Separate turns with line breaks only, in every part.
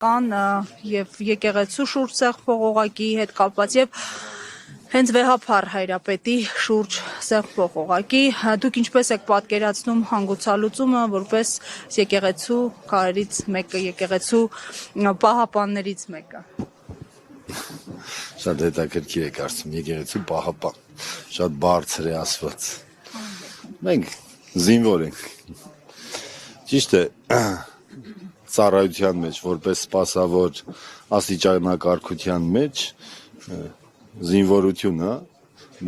կան եւ եկեղեցու շուրջ սեղմվող օղակի հետ կապված եւ հենց վեհափառ հայրապետի շուրջ սեղմվող օղակի դուք ինչպես եք պատկերացնում հանգուցալուծումը որպես եկեղեցու քարերից մեկը եկեղեցու պահապաններից մեկը
Շատ հետաքրքիր է կարծում եկեղեցու պահապան շատ բարձր է ասված մենք զինվոր ենք ճիշտ է ծառայության մեջ որպես սպասավոր աստիճանակարգության մեջ զինվորություն է,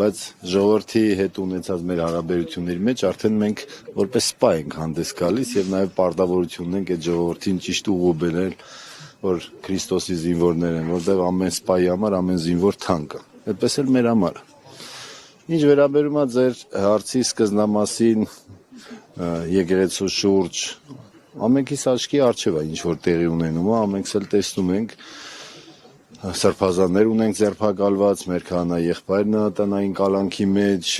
բայց ժողովրդի հետ ունեցած մեր հարաբերությունների մեջ արդեն մենք որպես սպա ենք հանդես գալիս եւ նաեւ պարտավորություն ունենք այդ ժողովրդին ճիշտ ուղու բերել, որ Քրիստոսի զինվորներ են, որտեղ ամեն սպայի համար ամեն զինվոր թանկ է։ Այդպես էլ մեր համար։ Ինչ վերաբերում է ձեր հարցի սկզբնամասին եկեղեցու շուրջ ամենքիս աչքի առջև է ինչ որ տեղի ունենում է, ամենքս էլ տեսնում ենք սրբազաններ ունենք ձերբակալված, մեր քահանա եղբայրն է տնային կալանքի մեջ,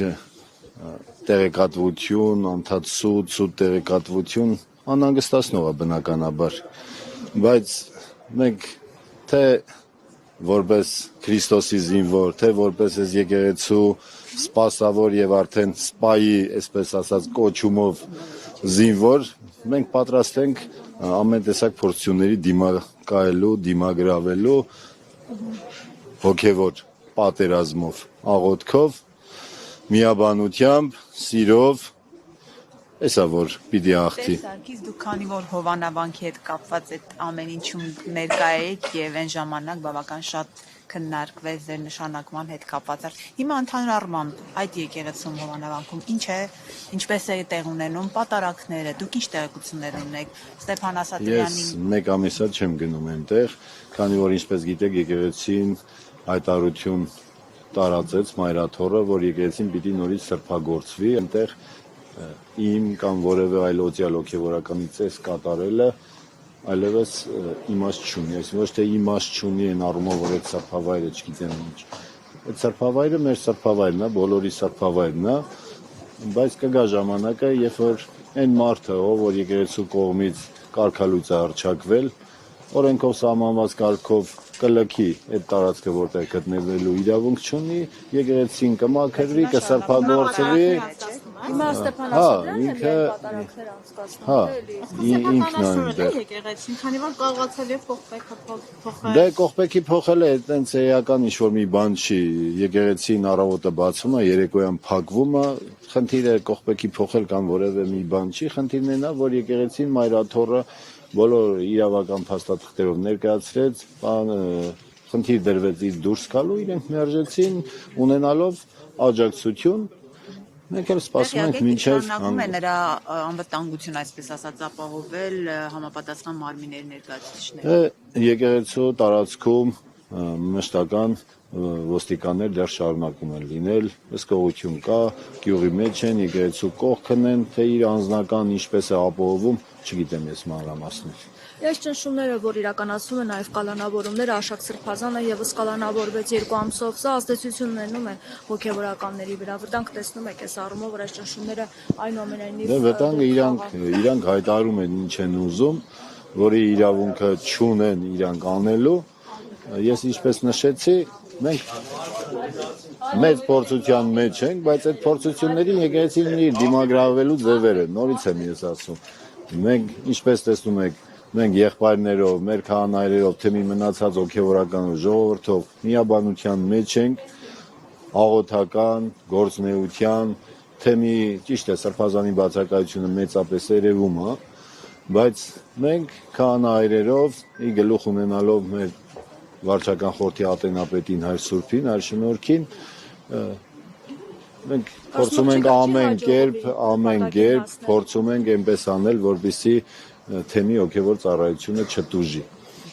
տեղեկատվություն, անդադսուտ, սուտ տեղեկատվություն անհանգստացնող է բնականաբար, բայց մենք թե որպես Քրիստոսի զինվոր, թե որպես այս եկեղեցու սպասավոր եւ արդեն սպայի, այսպես ասած, կոչումով զինվոր, մենք պատրաստ ենք ամեն տեսակ փորձությունների դիմակայելու, դիմագրավելու հոգևոր պատերազմով, աղոթքով, միաբանությամբ, սիրով, էսա որ պիտի աղթի։
Սարգիս դուք քանի որ Հովանավանքի հետ կապված այդ ամեն ինչում ներկա եք եւ այն ժամանակ բավական շատ քննարկվեց ձեր նշանակման հետ կապված։ Հիմա ընդհանուր առմամբ այդ եկեղեցում Հովանավանքում ինչ է, ինչպես է տեղ ունենում պատարակները, դուք ինչ տեղեկություններ ունեք Ստեփան Ասատրյանի։
Ես մեկ ամիսա չեմ գնում այնտեղ, քանի որ ինչպես գիտեք եկեղեցին հայտարարություն տարածեց մայրաթոռը, որ եկեղեցին պիտի նորից սրբագործվի, այնտեղ իմ կամ որևէ այլ օծյալ հոգևորականի ծես կատարելը այլևս իմաստ չունի, այսինքն ոչ թե իմաստ չունի այն առումով, որ այդ սրբավայրը չգիտեմ ինչ։ Այդ սրբավայրը մեր սրբավայրն է, բոլորի սրբավայրն է, բայց կգա ժամանակը, երբ որ այն մարդը, ով որ եկեղեցու կողմից կարգալույծ է հռչակվել, օրենքով սահմանված կարգով կլքի այդ տարածքը, որտեղ գտնվելու իրավունք չունի, եկեղեցին կմաքրվի, կսրբագործվի։
Հիմա Ստեփան Ասատրյանն է մեր պատարակներ անցկացնում,
ինքն այնտեղ
եկեղեցին, քանի որ կարողացել է փոխվել։
Դե կողպեքի փոխելը այտենց էական ինչ-որ մի բան չի, եկեղեցին առավոտը բացում է, երեկոյան փակվում է, խնդիրը կողպեքի փոխել կամ որևէ մի բան չի, խնդիրն է նա, որ եկեղեցին մայրաթոռը բոլոր իրավական փաստաթղթերով ներկայացրեց, խնդիր դրվեց իր դուրս գալու, իրենք մերժեցին, ունենալով աջակցություն, մենք էլ սպասում ենք մինչև
նրա անվտանգություն, այսպես ասած, ապահովել համապատասխան մարմինների ներկայացուցիչները։
Եկեղեցու տարածքում մշտական ոստիկաններ դեռ շարունակում են լինել, հսկողություն կա, գյուղի մեջ են, եկեղեցու կողքն են, թե իր անձնական ինչպես է ապահովում, չգիտեմ ես մանրամասներ։
Այս ճնշումները, որ իրականացվում են նաև կալանավորումները, Աշակ Սրբազանը եւս կալանավորվեց 2 ամսով, սա ազդեցություն ունենում է հոգևորականների վրա։ Վտանգ տեսնում եք այս առումով, որ այս ճնշումները այնուամենայնիվ
Դե վտանգը իրանք հայտարարում են ինչ են ուզում, որի իրավունքը չունեն իրանք անելու։ Ես ինչպես նշեցի, մենք մեծ փորձության մեջ ենք, բայց այդ փորձություններին եկեղեցին իր դիմագրավելու ձևերը, նորից եմ ես ասում։ Մենք ինչպես տեսնում եք, մենք եղբայրներով, մեր քահանայերով, թե մի մնացած հոգևորականով, ժողովրդով միաբանության մեջ ենք, աղոթական, գործնեության, թե մի ճիշտ է սրբազանի բացակայությունը մեծապես երևում է, բայց մենք քահանայերով, ի գլուխ ունենալով մեր վարչական խորհրդի ատենապետին Հայր Սուրբին, Հայր Շնորհքին, մենք փորձում ենք ամեն կերպ փորձում ենք այնպես անել, որպեսզի թեմի հոգևոր ծառայությունը չտուժի։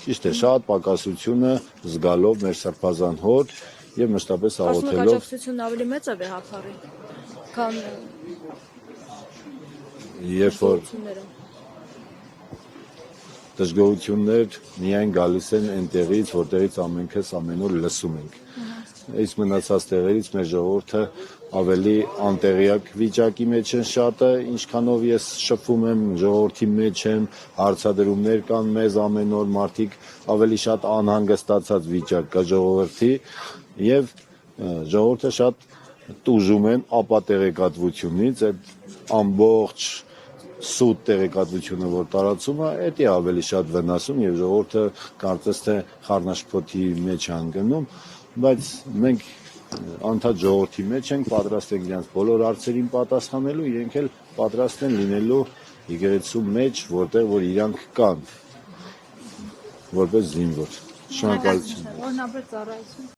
Ճիշտ է, շատ պակասությունը զգալով մեր սրբազան հոր եւ մշտապես աղոթելով։
Աջակցությունն ավելի մեծ է վեհափառի, քան
երբ որ դժգոհություններ միայն գալիս են այնտեղից, որտեղից ամենքս ամեն օր լսում ենք։ Այս մնացած տեղերից մեր ժողովուրդը ավելի անտեղյակ վիճակի մեջ են շատը, ինչքանով ես շփվում եմ ժողովրդի մեջ եմ, հարցադրումներ կան մեզ ամեն օր մարդիկ ավելի շատ անհանգստացած վիճակ կա ժողովրդի եւ ժողովուրդը շատ տուժում են ապատեղեկատվությունից, այդ ամբողջ սուտ տեղեկատվությունը, որ տարածում է, դա է ավելի շատ վնասում եւ ժողովուրդը կարծես թե խառնաշփոթի մեջ անգնում, բայց մենք անդադ ժողովրդի մեջ ենք, պատրաստ ենք իրենց բոլոր հարցերին պատասխանելու, իրենք էլ պատրաստ են լինելու եկեղեցու մեջ, որտեղ որ իրանք կան, որպես զինվոր։ Շնորհակալություն։
Օրինաբեր ծառայություն։